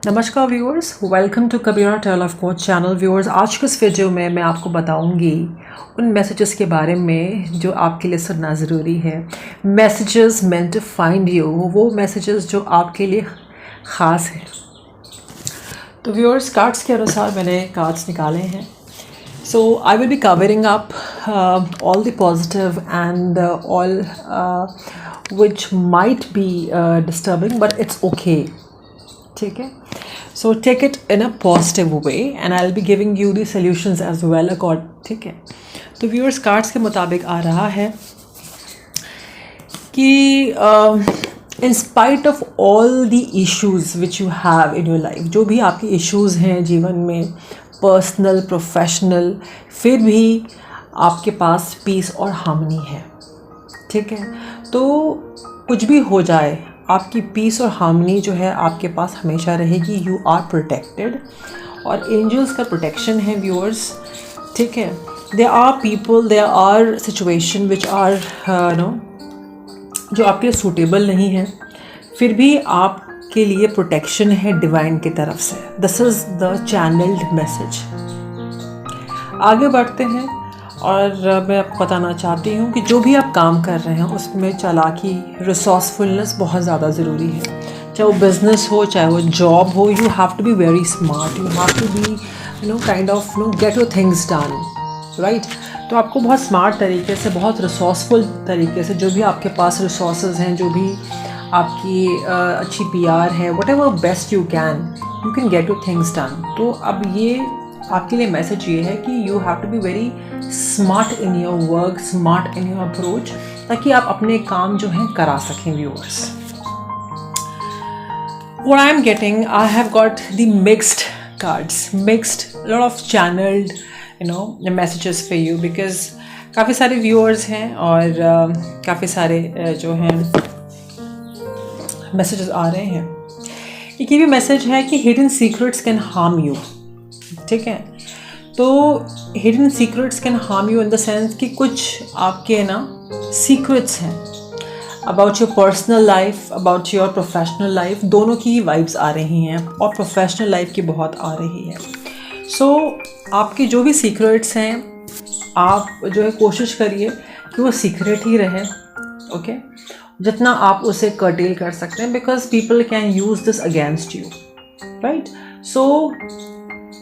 नमस्कार viewers, welcome to Kabira tale of coach channel. Viewers, आज के इस वीडियो में मैं आपको बताऊंगी उन मैसेजेस के बारे में जो आपके लिए सुनना ज़रूरी है। Messages meant to find you, वो मैसेजेस जो आपके लिए ख़ास है। तो व्यूअर्स, कार्ड्स के अनुसार मैंने कार्ड्स निकाले हैं। So I will be covering up all the positive and all which might be disturbing, but it's okay. ठीक है, so take it in a positive way and I'll be giving you the solutions as well ठीक है। तो viewers, cards के मुताबिक आ रहा है कि in spite of all the issues which you have in your life, जो भी आपके issues हैं जीवन में, पर्सनल प्रोफेशनल, फिर भी आपके पास पीस और हार्मनी है। ठीक है, तो कुछ भी हो जाए, आपकी पीस और हार्मनी जो है आपके पास हमेशा रहेगी। यू आर प्रोटेक्टेड और एंजल्स का प्रोटेक्शन है व्यूअर्स। ठीक है, there are people, there are situation which are जो आपके लिए सूटेबल नहीं है, फिर भी आप के लिए प्रोटेक्शन है डिवाइन की तरफ से। This is the channelled message. आगे बढ़ते हैं और मैं आपको बताना चाहती हूँ कि जो भी आप काम कर रहे हैं उसमें चालाकी, रिसोर्सफुलनेस बहुत ज़्यादा ज़रूरी है। चाहे वो बिज़नेस हो, चाहे वो जॉब हो, you have to be very smart, you have to be kind of get your things done, right. तो आपको बहुत स्मार्ट तरीके से, बहुत रिसोर्सफुल तरीके से, जो भी आपके पास रिसोर्सेज हैं, जो भी आपकी अच्छी पीआर है, whatever best you can get your things done. तो अब ये आपके लिए मैसेज ये है कि you have to be very smart in your work, smart in your approach, ताकि आप अपने काम जो हैं करा सकें। Viewers, what I am getting, I have got the mixed cards, mixed lot of channelled messages for you, because काफ़ी सारे व्यूअर्स हैं और काफ़ी सारे जो हैं मैसेजेस आ रहे हैं। एक ये भी मैसेज है कि hidden secrets can harm you. ठीक है, तो hidden secrets can harm you in the sense कि कुछ आपके सीक्रेट्स हैं about your personal life, about your professional life, दोनों की वाइब्स आ रही हैं और प्रोफेशनल लाइफ की बहुत आ रही है। सो आपके जो भी सीक्रेट्स हैं, आप जो है कोशिश करिए कि वो सीक्रेट ही रहे। ओके, जितना आप उसे कर्टेल कर सकते हैं, because people can use this against you, right. So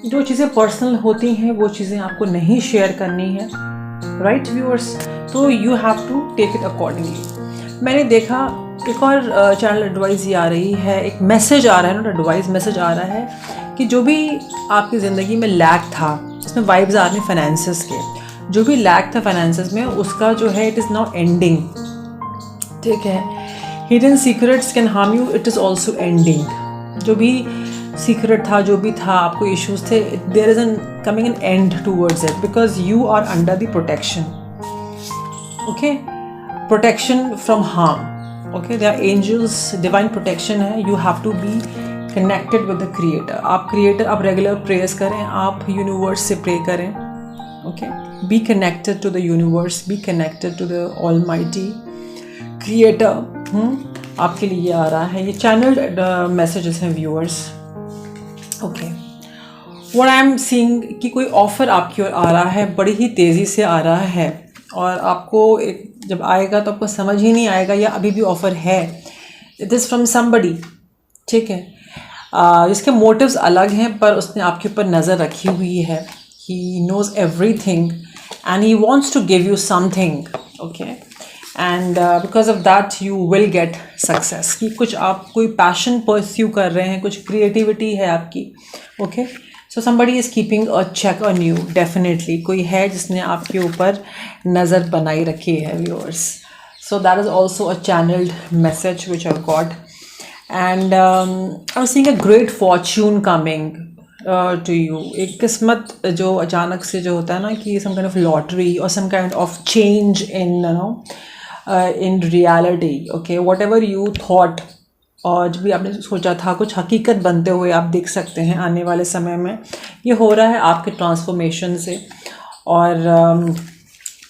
जो चीज़ें पर्सनल होती हैं वो चीज़ें आपको नहीं शेयर करनी है, राइट व्यूअर्स। तो you have to take it accordingly. मैंने देखा एक और चैनल एडवाइस ये आ रही है, एक मैसेज आ रहा है, नॉट एडवाइस, मैसेज आ रहा है कि जो भी आपकी ज़िंदगी में लैक था, इसमें वाइब्स आ रही हैं फाइनेंसेस के, जो भी लैक था फाइनेंसेस में, उसका जो है इट इज़ नाउ एंडिंग। ठीक है, hidden secrets can harm you, it is also ending. जो भी सीक्रेट था, जो भी था, आपको इश्यूज थे, there is an coming an end towards it, because you are under the protection. Okay, protection from harm. Okay, there are angels, divine protection है। You have to be connected with the creator. आप creator, आप regular prayers करें, आप universe से pray करें। Okay, be connected to the universe, be connected to the almighty creator. आपके लिए आ रहा है, ये चैनल्ड मैसेजेस हैं viewers. Okay, what I am seeing कि कोई ऑफ़र आपकी ओर आ रहा है, बड़ी ही तेज़ी से आ रहा है, और आपको एक जब आएगा तो आपको समझ ही नहीं आएगा या अभी भी ऑफ़र है। It is from somebody. ठीक है, जिसके मोटिव्स अलग हैं, पर उसने आपके ऊपर नज़र रखी हुई है। He knows everything and he wants to give you something. Okay, and because of that you will get success. कि कुछ आप कोई पैशन परस्यू कर रहे हैं, कुछ क्रिएटिविटी है आपकी। Okay, so somebody is keeping a check on you, definitely कोई है जिसने आपके ऊपर नज़र बनाई रखी है viewers. So that is also a channelled message which I got, and I am seeing a great fortune coming to you. एक किस्मत जो अचानक से जो होता है ना, कि सम काइंड ऑफ लॉटरी और some kind of change in reality. Okay, whatever you thought, और जो भी आपने सोचा था, कुछ हकीकत बनते हुए आप देख सकते हैं आने वाले समय में। ये हो रहा है आपके ट्रांसफॉर्मेशन से। और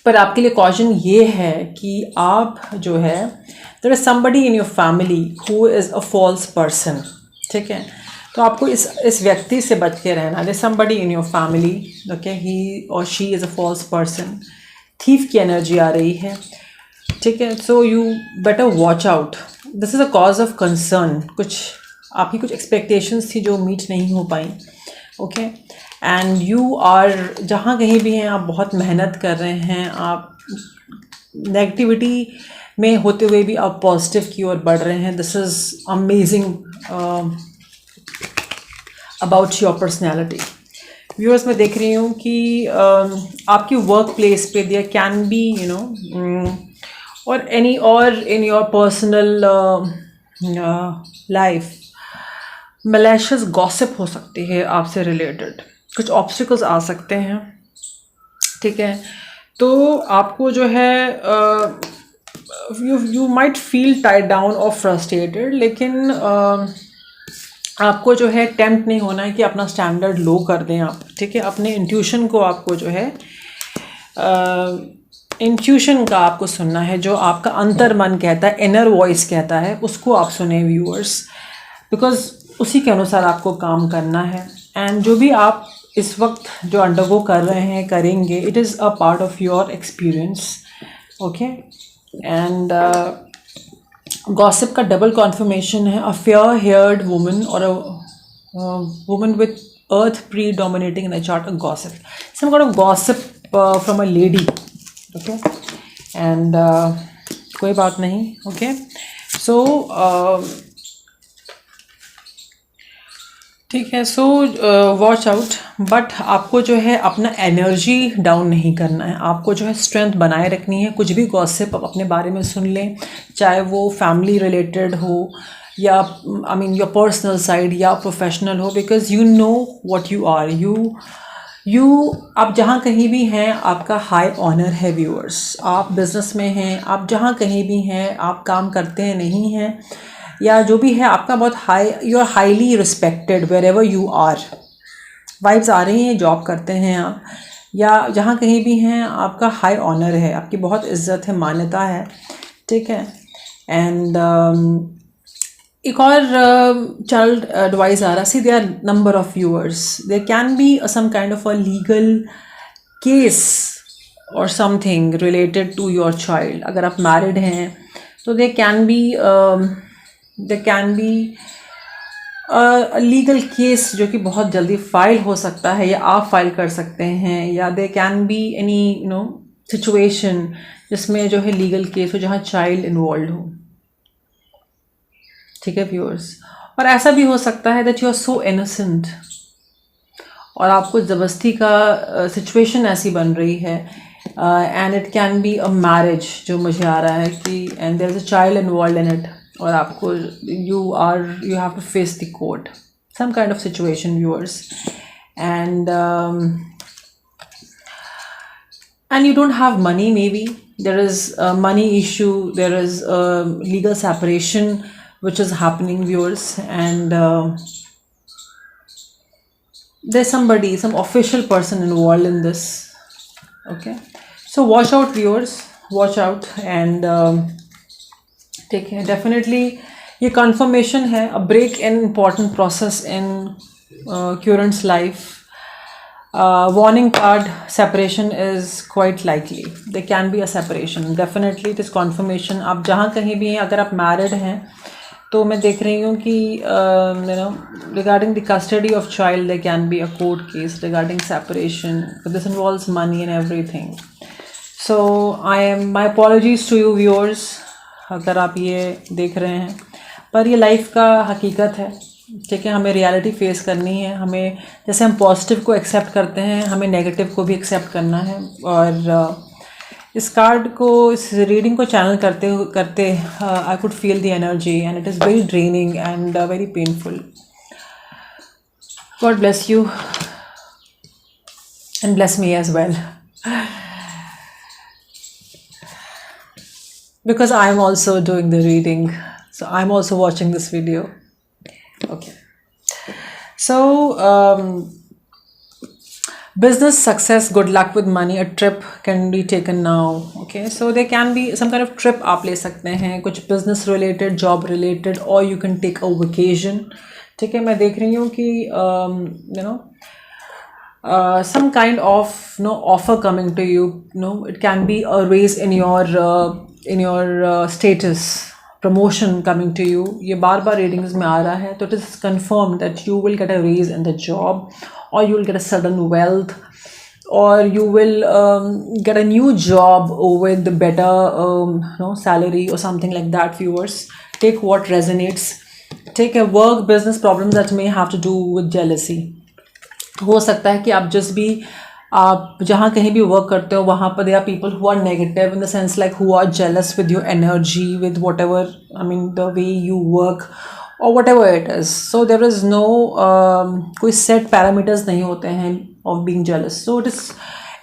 पर आपके लिए कॉशन ये है कि आप जो है, there is somebody in your family who is a false person. ठीक है, तो आपको इस व्यक्ति से बच के रहना। There somebody in your family, okay, he और she is a false person, thief की एनर्जी आ रही है, ठीक है। So you better watch out, this is a cause of concern. कुछ आपकी कुछ एक्सपेक्टेशंस थी जो मीट नहीं हो पाई, ओके। एंड यू आर, जहाँ कहीं भी हैं आप बहुत मेहनत कर रहे हैं, आप नेगेटिविटी में होते हुए भी आप पॉजिटिव की ओर बढ़ रहे हैं। This is amazing about your personality. Viewers, मैं देख रही हूँ कि आपकी वर्क प्लेस पे there can be you know और एनी और in your personal life malicious gossip हो सकती है आपसे रिलेटेड, कुछ ऑब्स्टिकल्स आ सकते हैं, ठीक है। तो आपको जो है you might feel tied down और फ्रस्ट्रेटेड, लेकिन आपको जो है टेम्प्ट नहीं होना है कि अपना स्टैंडर्ड लो कर दें आप, ठीक है। अपने इंट्यूशन को आपको जो है इंट्यूशन का आपको सुनना है, जो आपका अंतर मन कहता है, इनर वॉइस कहता है, उसको आप सुने व्यूअर्स, बिकॉज उसी के अनुसार आपको काम करना है। एंड जो भी आप इस वक्त जो अंडरगो कर रहे हैं, करेंगे, it is a part of your experience, okay. And gossip का डबल कॉन्फर्मेशन है, अ फेयर हेयर्ड वुमन और a woman with earth predominating in the chart, a gossip, some kind of gossip from a lady, okay. And कोई बात नहीं, okay. सो ठीक है। So watch out, but आपको जो है अपना एनर्जी डाउन नहीं करना है, आपको जो है स्ट्रेंथ बनाए रखनी है। कुछ भी गॉसिप आप अपने बारे में सुन लें, चाहे वो फैमिली रिलेटेड हो या I mean your personal side या प्रोफेशनल हो, because you know what you are, you आप जहाँ कहीं भी हैं आपका हाई ऑनर है व्यूअर्स। आप बिजनेस में हैं, आप जहाँ कहीं भी हैं, आप काम करते हैं नहीं हैं, या जो भी है आपका बहुत high, you are highly respected wherever you are. Vibes आ रही हैं, जॉब करते हैं आप या जहाँ कहीं भी हैं, आपका हाई ऑनर है, आपकी बहुत इज्जत है, मान्यता है, ठीक है। एंड एक और चाइल्ड एडवाइस आ रहा, see there are number of viewers, there can be some kind of a legal case और something related to your child. अगर आप मैरिड हैं तो there can be legal case जो कि बहुत जल्दी फाइल हो सकता है, या आप फाइल कर सकते हैं, या दे can be any you know situation जिसमें जो है लीगल केस हो जहाँ चाइल्ड इन्वॉल्व हो, ठीक है व्यूअर्स। और ऐसा भी हो सकता है that you are so innocent और आपको ज़बरदस्ती का सिचुएशन ऐसी बन रही है, and it can be a marriage जो मुझे आ रहा है कि, and there is a child involve in it, और आपको you have to face the court, some kind of situation viewers. And you don't have money, maybe there is a money issue, there is a legal separation which is happening viewers, and there's some official person involved in this, okay. So watch out viewers, watch out, and take care. Definitely ये confirmation है, a break in important process in current's life. Warning card, separation is quite likely, there can be a separation, definitely it is confirmation. आप जहाँ कहीं भी हैं, अगर आप married हैं तो मैं देख रही हूँ कि you know regarding the custody of child there can be a court case regarding separation, but this involves money and everything. So my apologies to you viewers अगर आप ये देख रहे हैं, पर ये लाइफ का हकीकत है, ठीक है। हमें रियलिटी फेस करनी है, हमें जैसे हम पॉजिटिव को एक्सेप्ट करते हैं, हमें नेगेटिव को भी एक्सेप्ट करना है। और इस कार्ड को, इस रीडिंग को चैनल करते करते I could feel the energy, and it is very draining and very painful. God bless you and bless me as well, because I am also doing the reading, so I am also watching this video, okay. So business success, good luck with money, a trip can be taken now, okay. So there can be some kind of trip आप ले सकते हैं, कुछ business related, job related, or you can take a vacation, ठीक है, मैं देख रही हूँ कि you know some kind of offer coming to you. It can be a raise in your status, promotion coming to you. ये बार बार readings में आ रहा है, तो it is confirmed that you will get a raise in the job, or you will get a sudden wealth, or you will get a new job with better salary or something like that. Viewers, take what resonates. Take a work business problems that may have to do with jealousy. हो सकता है कि आप जहाँ कहीं भी work करते हो वहाँ पर there are people who are negative in the sense like who are jealous with your energy, with whatever, I mean the way you work or whatever it is. So there is no कोई set parameters नहीं होते हैं of being jealous. So it is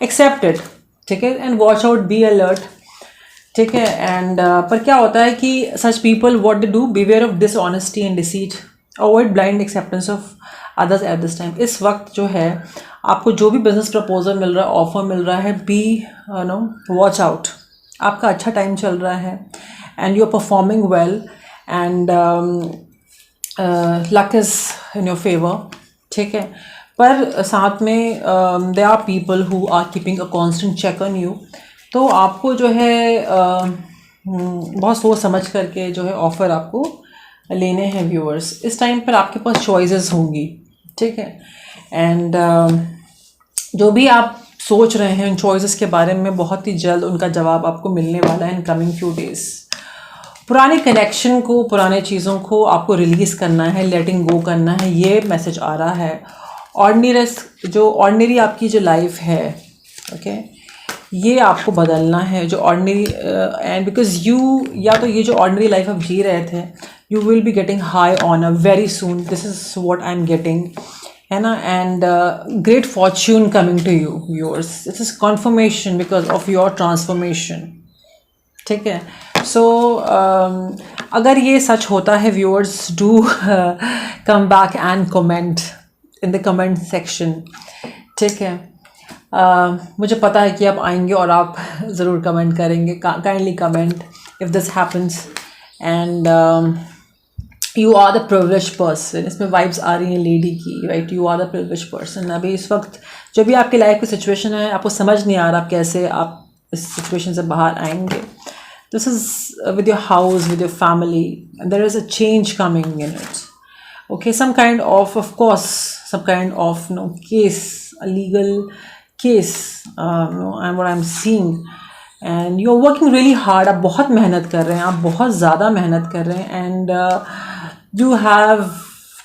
accepted. ठीक है, and watch out, be alert. ठीक है, and पर क्या होता है कि such people what they do, beware of dishonesty and deceit, avoid blind acceptance of others at this time. इस वक्त जो है आपको जो भी बिजनेस प्रपोजल मिल रहा है, ऑफर मिल रहा है, बी वॉच आउट. आपका अच्छा टाइम चल रहा है and you are performing well and luck is in your favour. ठीक है, पर साथ में they are people who are keeping a constant check on you. तो आपको जो है बहुत सोच समझ करके जो है ऑफ़र आपको लेने हैं व्यूअर्स. इस टाइम पर आपके पास चॉइसेस होंगी. ठीक है, एंड जो भी आप सोच रहे हैं उन चॉइसेस के बारे में बहुत ही जल्द उनका जवाब आपको मिलने वाला है इन कमिंग फ्यू डेज. पुराने कनेक्शन को, पुराने चीज़ों को आपको रिलीज़ करना है, लेटिंग गो करना है, ये मैसेज आ रहा है. ऑर्डिनरी आपकी जो लाइफ है, ओके, ये आपको बदलना है. जो ऑर्डिनरी एंड बिकॉज यू, या तो ये जो ऑर्डिनरी लाइफ आप जी रहे थे, you will be getting high honor very soon. This is what I'm getting, है ना. and great fortune coming to you, yours. This is confirmation because of your transformation. ठीक है, so अगर ये सच होता है viewers, do come back and comment in the comment section. ठीक है, मुझे पता है कि आप आएंगे और आप ज़रूर कमेंट करेंगे. kindly comment if this happens. and you are the privilege person. इसमें वाइब्स आ रही हैं लेडी की, right. You are the privilege person. अभी इस वक्त जो भी आपकी लाइफ की सिचुएशन है, आपको समझ नहीं आ रहा आप कैसे आप इस सिचुएशन से बाहर आएंगे. This is with your house, with your family, there is a change coming in it. Okay, some kind of course some kind of case, a legal case, and what I'm seeing. And you're working really hard. आप बहुत मेहनत कर रहे हैं, आप बहुत ज़्यादा मेहनत कर रहे हैं. and you have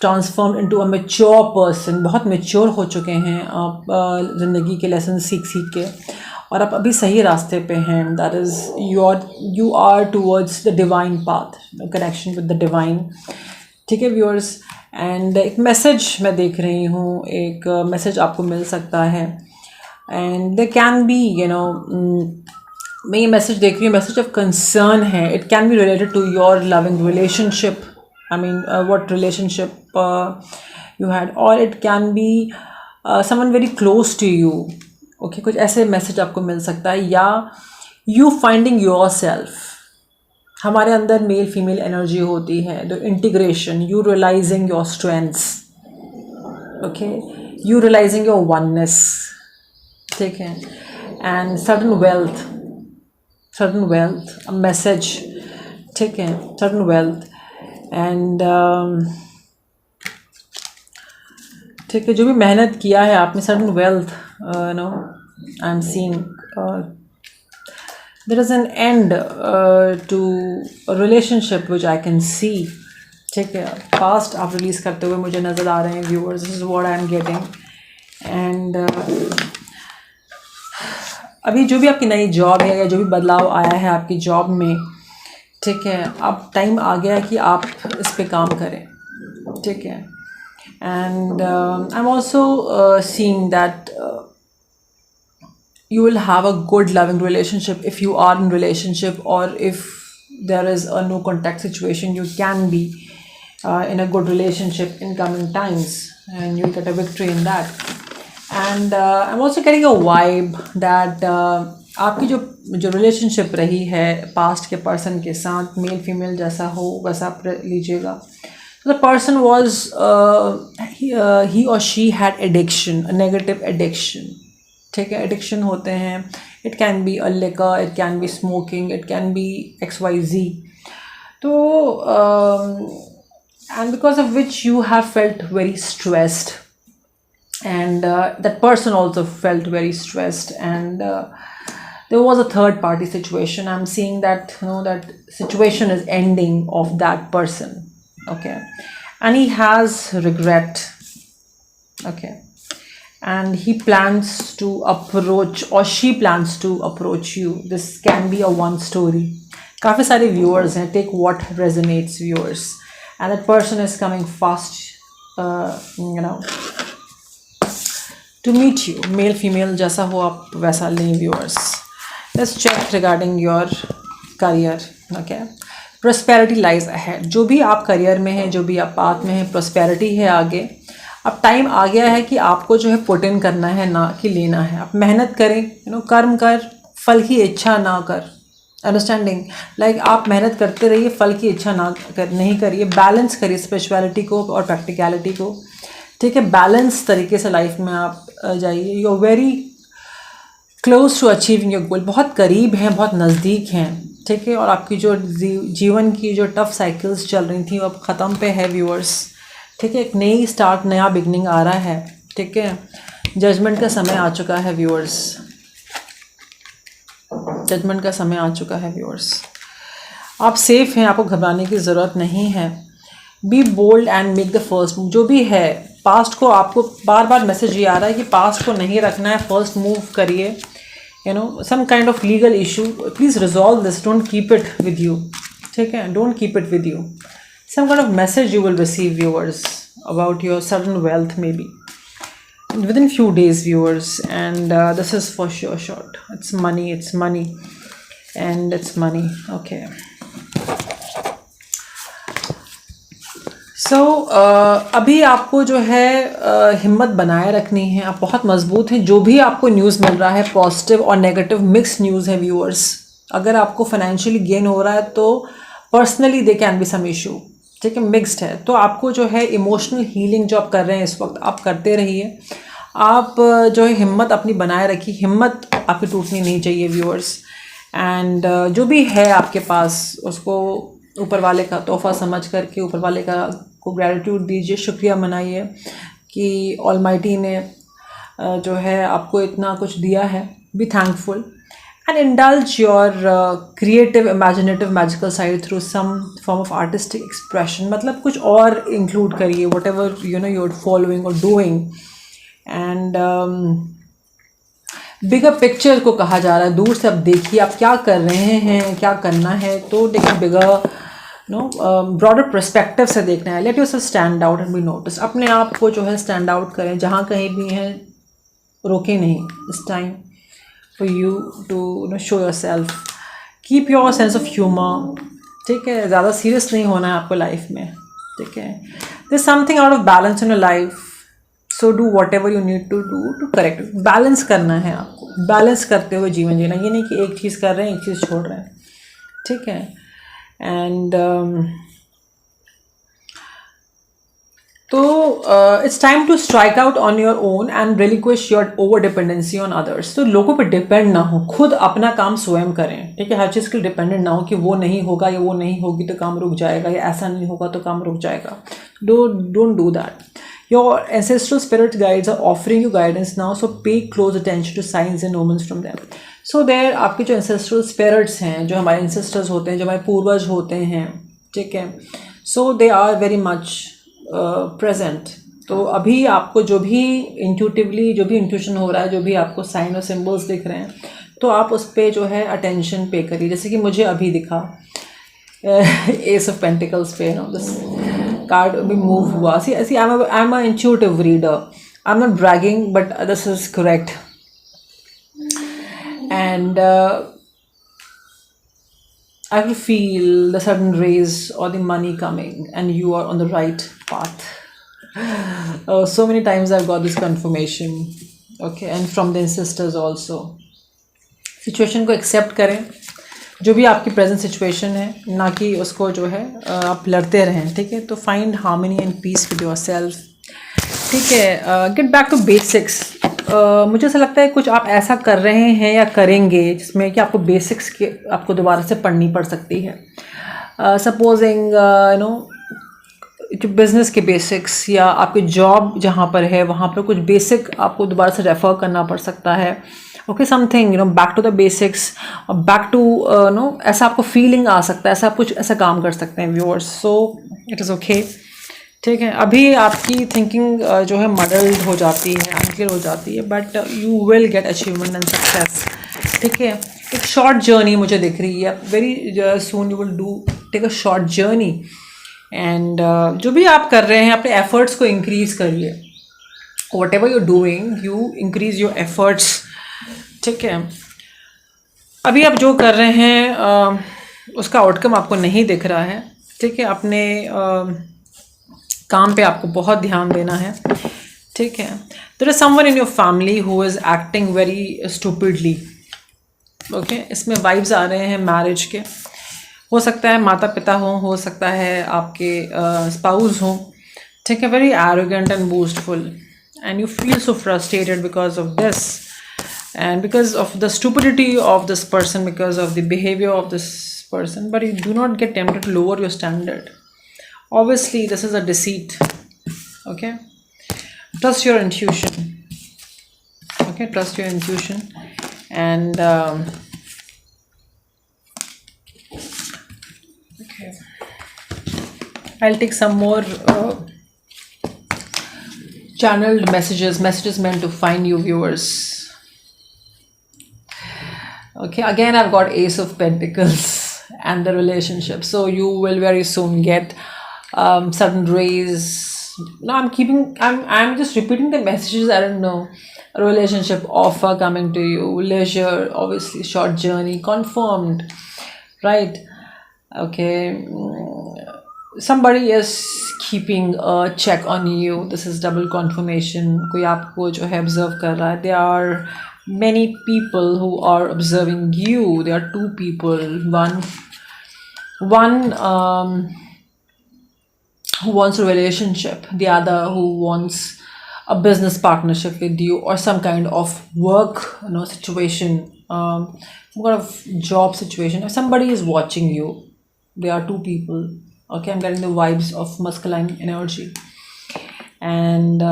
transformed into a mature person. बहुत mature हो चुके हैं आप ज़िंदगी के लेसन सीख के, और आप अभी सही रास्ते पे हैं. that is you are towards the divine path, connection with the divine. ठीक है व्यूअर्स, एंड एक मैसेज मैं देख रही हूँ, एक मैसेज आपको मिल सकता है. एंड दे कैन बी मैं ये मैसेज देख रही हूँ, मैसेज ऑफ कंसर्न है. It can be related to your loving relationship, I mean what relationship you had, और it can be someone very close to you. Okay, कुछ ऐसे message आपको मिल सकता है. या यू फाइंडिंग योर सेल्फ. हमारे अंदर मेल फीमेल एनर्जी होती है, the integration, you realising your strengths. Okay, you realising your oneness. ठीक है, and sudden wealth a message. ठीक है, सडन वेल्थ. एंड ठीक है, जो भी मेहनत किया है आपने, sudden wealth, I am seeing there is an end to a relationship which I can see. ठीक है, past आप रिलीज़ करते हुए मुझे नज़र आ रहे हैं viewers. This is what I am getting. and अभी जो भी आपकी नई जॉब है या जो भी बदलाव आया है आपकी जॉब में, ठीक है, अब टाइम आ गया है कि आप इस पे काम करें. ठीक है, and I'm also seeing that you will have a good loving relationship if you are in relationship, or if there is a no contact situation, you can be in a good relationship in coming times, and you'll get a victory in that. and I'm also getting a vibe that आपकी जो relationship रही है past के person के साथ, male female जैसा हो वैसा आप लीजिएगा. So the person was he or she had addiction, a negative addiction. ठीक है, एडिक्शन होते हैं. It can be a liquor, it can be smoking, it can B XYZ. तो and because of which you have felt very stressed, and that person also felt very stressed, and there was a third party situation. I'm seeing that, that situation is ending of that person. Okay, and he has regret. Okay, and he plans to approach, or she plans to approach you. This can be a one story. काफ़ी सारे viewers हैं, take what resonates, viewers. And that person is coming fast, to meet you. Male, female, जैसा हो आप वैसा लें, viewers. Let's check regarding your career. Okay, prosperity lies ahead. जो भी आप करियर में है, जो भी आप पाथ में है, prosperity है आगे. अब टाइम आ गया है कि आपको जो है पुट इन करना है, ना कि लेना है. आप मेहनत करें, कर्म कर, फल की इच्छा ना कर. अंडरस्टैंडिंग, लाइक आप मेहनत करते रहिए, फल की इच्छा नहीं करिए. बैलेंस करिए स्पिरिचुअलिटी को और प्रैक्टिकलिटी को. ठीक है, बैलेंस तरीके से लाइफ में आप जाइए. You are very close to achieving your goal. बहुत करीब हैं, बहुत नज़दीक हैं. ठीक है, और आपकी जो जीवन की जो टफ साइकिल्स चल रही थी वो अब ख़त्म पे है, व्यूअर्स. ठीक है, एक नई स्टार्ट, नया बिगनिंग आ रहा है. ठीक है, जजमेंट का समय आ चुका है, व्यूअर्स. जजमेंट का समय आ चुका है, व्यूअर्स. आप सेफ हैं, आपको घबराने की ज़रूरत नहीं है. Be bold and make the first move. जो भी है, पास्ट को आपको बार बार मैसेज ये आ रहा है कि पास्ट को नहीं रखना है, फर्स्ट मूव करिए. Some kind of legal issue, please resolve this, don't keep it with you. ठीक है, don't keep it with you. Some kind of message you will receive, viewers, about your sudden wealth, maybe within few days, viewers. And this is for sure. It's money, and it's money. Okay. So अभी आपको जो है हिम्मत बनाए रखनी है. आप बहुत मजबूत हैं. जो भी आपको न्यूज़ मिल रहा है, पॉजिटिव और नेगेटिव मिक्स न्यूज़ है, व्यूअर्स. अगर आपको फाइनेंशियली गेन हो रहा है तो personally they can be some issue. ठीक है, मिक्स्ड है. तो आपको जो है इमोशनल हीलिंग जो आप कर रहे हैं इस वक्त, आप करते रहिए. आप जो है हिम्मत अपनी बनाए रखिए. हिम्मत आपकी टूटनी नहीं चाहिए, व्यूअर्स. एंड जो भी है आपके पास, उसको ऊपर वाले का तोहफा समझ करके ऊपर वाले का को ग्रैटिट्यूड दीजिए, शुक्रिया मनाइए कि ऑलमाइटी ने जो है आपको इतना कुछ दिया है. Be thankful. And indulge your creative, imaginative, magical side through some form of artistic expression. मतलब कुछ और include करिए, whatever you're following or doing. And bigger picture को कहा जा रहा है. दूर से आप देखिए आप क्या कर रहे हैं, क्या करना है. तो देखिए bigger broader perspective से देखना है. Let yourself stand out and be noticed. अपने आप को जो है stand out करें, जहाँ कहीं भी हैं रोके नहीं. This time for you to show yourself. Keep your sense of humor. ठीक है, ज़्यादा सीरियस नहीं होना है आपको लाइफ में. ठीक है, there's something out of balance in your life, so do whatever you need to do to correct it. Balance करना है आपको. बैलेंस करते हुए जीवन जीना. ये नहीं कि एक चीज़ कर रहे हैं, एक चीज़ छोड़ रहे हैं. ठीक है, एंड तो it's time to strike out on your own and relinquish your over dependency on others. तो लोगों पर डिपेंड ना हो, खुद अपना काम स्वयं करें. ठीक है, हर चीज़ के डिपेंडेंट ना हो कि वो नहीं होगा या वो नहीं होगी तो काम रुक जाएगा, या ऐसा नहीं होगा तो काम रुक जाएगा. Don't do that. Your ancestral spirit guides are offering you guidance now, so pay close attention to signs and omens from them. So there आपके जो एंसेस्ट्रल स्पिरिट्स हैं, जो हमारे एंसेस्टर्स होते हैं, जो हमारे पूर्वज होते हैं. ठीक है, so they are very much present. तो अभी आपको जो भी इंट्यूटिवली जो भी इंट्यूशन हो रहा है, जो भी आपको साइन और सिंबल्स दिख रहे हैं, तो आप उस पर जो है अटेंशन पे करिए. जैसे कि मुझे अभी दिखा एस ऑफ पेंटिकल्स पे, दिस कार्ड भी मूव हुआ. See I am a intuitive reader. I am not bragging, but this is correct. And I will feel the sudden raise or the money coming, and you are on the right path. So many times I've got this confirmation. Okay, and from the ancestors also. Situation को accept करें, जो भी आपकी present situation है, ना कि उसको जो है आप लड़ते रहें, ठीक है। तो find harmony and peace with your self, ठीक है। Get back to basics. मुझे ऐसा लगता है कुछ आप ऐसा कर रहे हैं या करेंगे जिसमें कि आपको बेसिक्स के आपको दोबारा से पढ़नी पड़ सकती है। सपोजिंग नो जो बिज़नेस के बेसिक्स या आपके जॉब जहाँ पर है वहाँ पर कुछ बेसिक आपको दोबारा से रेफ़र करना पड़ सकता है। Okay, something back to the basics, back to no ऐसा आपको फीलिंग आ सकता है, ऐसा आप कुछ ऐसा काम कर सकते हैं viewers. So it is okay, ठीक है। अभी आपकी थिंकिंग जो है मडल्ड हो जाती है, अनक्लियर हो जाती है, but you will get achievement and success, ठीक है। एक शॉर्ट जर्नी मुझे दिख रही है, very soon you will do take a short journey and जो भी आप कर रहे हैं अपने एफर्ट्स को इंक्रीज़ करिए। What ever you doing you increase your efforts, ठीक है। अभी आप जो कर रहे हैं उसका आउटकम आपको नहीं दिख रहा है, ठीक है। अपने काम पे आपको बहुत ध्यान देना है, ठीक है। There is someone in your family who is acting very stupidly, okay. इसमें वाइब्स आ रहे हैं मैरिज के, हो सकता है माता पिता हो सकता है आपके स्पाउस हो, ठीक है। Very arrogant and boastful and you feel so frustrated because of this and because of the stupidity of this person, because of the behavior of this person, but you do not get tempted to lower your standard. Obviously this is a deceit, okay. Trust your intuition, okay, trust your intuition and okay, I'll take some more channeled messages meant to find you viewers. Okay, again I've got Ace of Pentacles and the relationship, so you will very soon get sudden raise. No, I'm just repeating the messages. I don't know, a relationship offer coming to you, leisure, obviously short journey confirmed, right? Okay, somebody is keeping a check on you. This is double confirmation. कोई आपको जो है observe कर रहा है. There are many people who are observing you. There are two people, one who wants a relationship, the other who wants a business partnership with you or some kind of work situation, some kind of job situation. If somebody is watching you, there are two people, okay. I'm getting the vibes of masculine energy and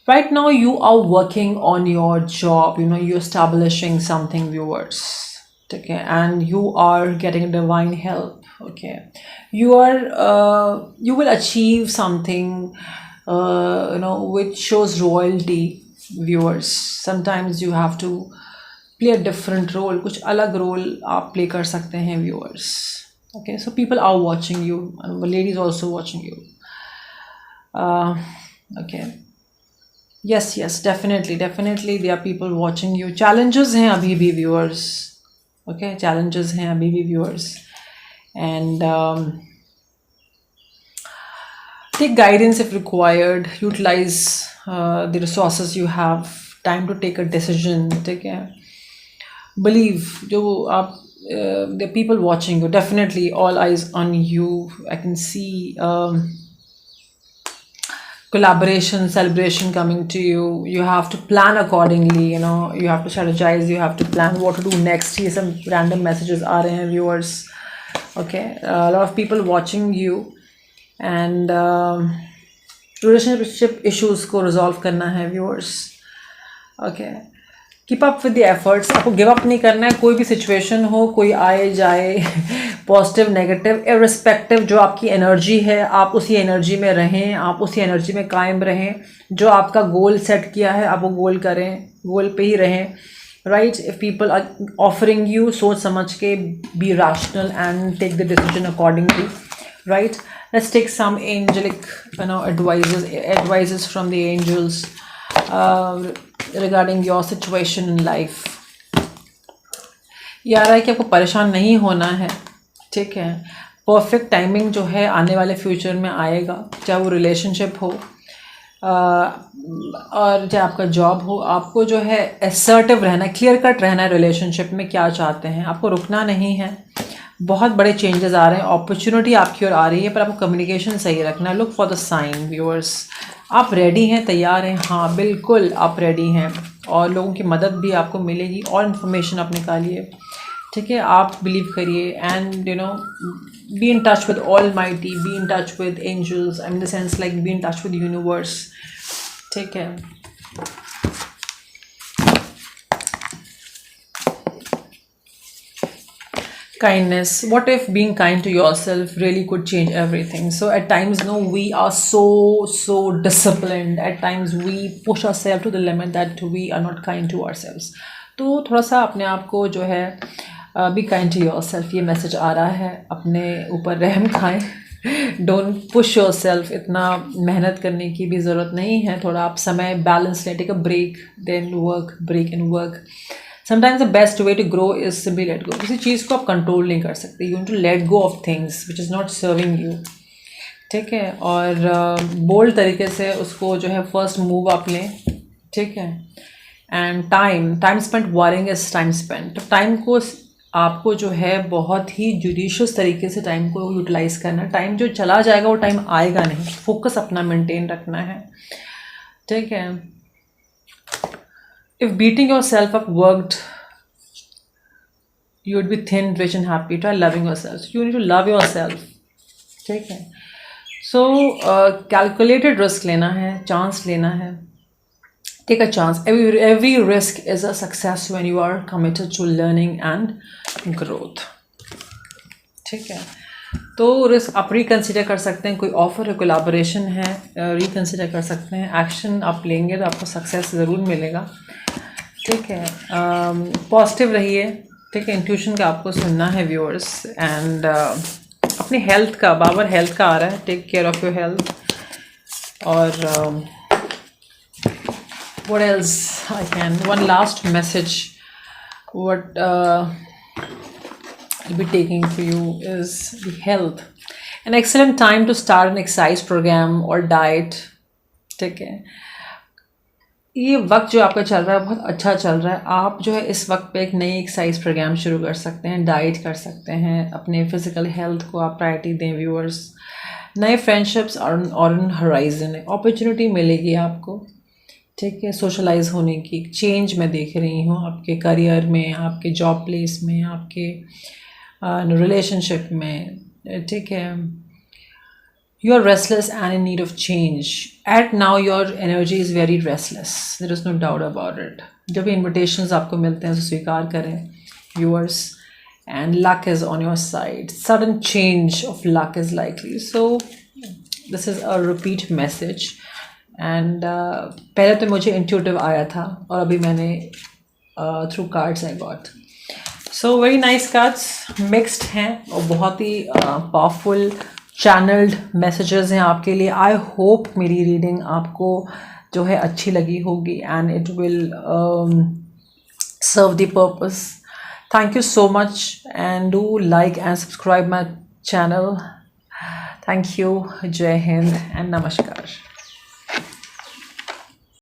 right now you are working on your job, you're establishing something, viewers, okay, and you are getting divine help, okay. You will achieve something which shows royalty, viewers. Sometimes you have to play a different role, कुछ अलग role आप play कर सकते हैं, viewers, okay. So people are watching you and the ladies also watching you, okay. Yes, definitely there are people watching you. Challenges हैं अभी भी, viewers, okay. Challenges हैं अभी भी, viewers, and take guidance if required. Utilize the resources you have. Time to take a decision, ठीक है. Believe जो आप there are people watching you. Definitely all eyes on you. I can see collaboration, celebration coming to you. You have to plan accordingly, you have to strategize, you have to plan what to do next. Here some random messages are in, viewers, okay. A lot of people watching you and relationship issues को resolve करना है, viewers, okay. Keep up with the efforts. आपको give up नहीं करना है. कोई भी situation हो, कोई आए जाए, पॉजिटिव नेगेटिव इररिस्पेक्टिव, जो आपकी एनर्जी है आप उसी एनर्जी में रहें, आप उसी एनर्जी में कायम रहें. जो आपका गोल सेट किया है आप वो गोल करें, गोल पे ही रहें, right. If people are offering you, सोच समझ के be rational and take the decision accordingly, right. Let's take some angelic advices from the angels regarding your situation in life. ये आ रहा है कि आपको परेशान नहीं होना है, ठीक है. परफेक्ट टाइमिंग जो है आने वाले फ्यूचर में आएगा, चाहे वो रिलेशनशिप हो, और चाहे आपका जॉब हो, आपको जो है असर्टिव रहना है, क्लियर कट रहना है रिलेशनशिप में, क्या चाहते हैं, आपको रुकना नहीं है। बहुत बड़े चेंजेस आ रहे हैं, अपॉर्चुनिटी आपकी ओर आ रही है, पर आपको कम्युनिकेशन सही रखना है। Look for the sign viewers. आप रेडी हैं, तैयार हैं? हाँ बिल्कुल आप रेडी हैं, और लोगों की मदद भी आपको मिलेगी, और इन्फॉर्मेशन आप निकालिए, ठीक है? आप बिलीव करिए, and you know be in touch with almighty, be in touch with angels, in the sense like be in touch with universe, ठीक है? Kindness. What if being kind to yourself really could change everything? So at times, no, we are so disciplined. At times we push ourselves to the limit that we are not kind to ourselves. तो थोड़ा सा अपने आप को जो है be kind to your self, ये message आ रहा है। अपने ऊपर रहम खाएं, डोंट पुश योर सेल्फ, इतना मेहनत करने की भी ज़रूरत नहीं है। थोड़ा आप समय बैलेंस लें, take a break, then work, break and work. Sometimes the best way to grow is simply let go. किसी चीज़ को आप कंट्रोल नहीं कर सकते, you need to let go of things which is not serving you, ठीक है? और बोल्ड तरीके से उसको जो है फर्स्ट मूव आप लें, ठीक है? And time spent warring is time spent. तो टाइम को आपको जो है बहुत ही जुडिशियस तरीके से टाइम को यूटिलाइज करना। टाइम जो चला जाएगा वो टाइम आएगा नहीं, फोकस अपना मेंटेन रखना है, ठीक है? If beating yourself up worked, you would be thin, rich and happy. Try loving yourself. You need to love yourself, ठीक है? So calculated risk लेना है, chance लेना है, take a chance. Every risk is a success when you are committed to learning and growth, ठीक है? तो risk आप रिकन्सिडर कर सकते हैं, कोई ऑफ़र है, कोलैबोरेशन है, रिकन्सिडर कर सकते हैं। एक्शन आप लेंगे तो आपको सक्सेस ज़रूर मिलेगा, ठीक है? पॉजिटिव रहिए, ठीक है? इंट्यूशन का आपको सुनना है व्यूअर्स। एंड अपनी हेल्थ का, बाबर हेल्थ का आ रहा है, take care of your health. और what else I can, one last message what I'll be taking for you is the health. An excellent time to start an exercise program or diet, ठीक है? ये वक्त जो आपका चल रहा है बहुत अच्छा चल रहा है। आप जो है इस वक्त पे एक नई एक्सरसाइज प्रोग्राम शुरू कर सकते हैं, डाइट कर सकते हैं, अपने फिजिकल हेल्थ को आप प्रायोरिटी दें व्यूअर्स। नए फ्रेंडशिप्स और ऑन हराइजन है, अपॉर्चुनिटी मिलेगी आपको, ठीक है? सोशलाइज होने की चेंज मैं देख रही हूँ आपके करियर में, आपके जॉब प्लेस में, आपके रिलेशनशिप में, ठीक है? You are restless and in need of change at now, your energy is very restless, there is no doubt about it. जब भी इन्विटेशंस आपको मिलते हैं उसे स्वीकार करें viewers, and luck is on your side, sudden change of luck is likely. So this is a repeat message. And पहले तो मुझे इंट्यूटिव आया था, और अभी मैंने through cards I got. So very nice cards, mixed हैं और बहुत ही पावरफुल चैनल्ड मैसेजेस हैं आपके लिए। आई होप मेरी रीडिंग आपको जो है अच्छी लगी होगी, and it will serve the purpose. Thank you so much, and do like and subscribe my channel. Thank you, जय हिंद एंड नमस्कार।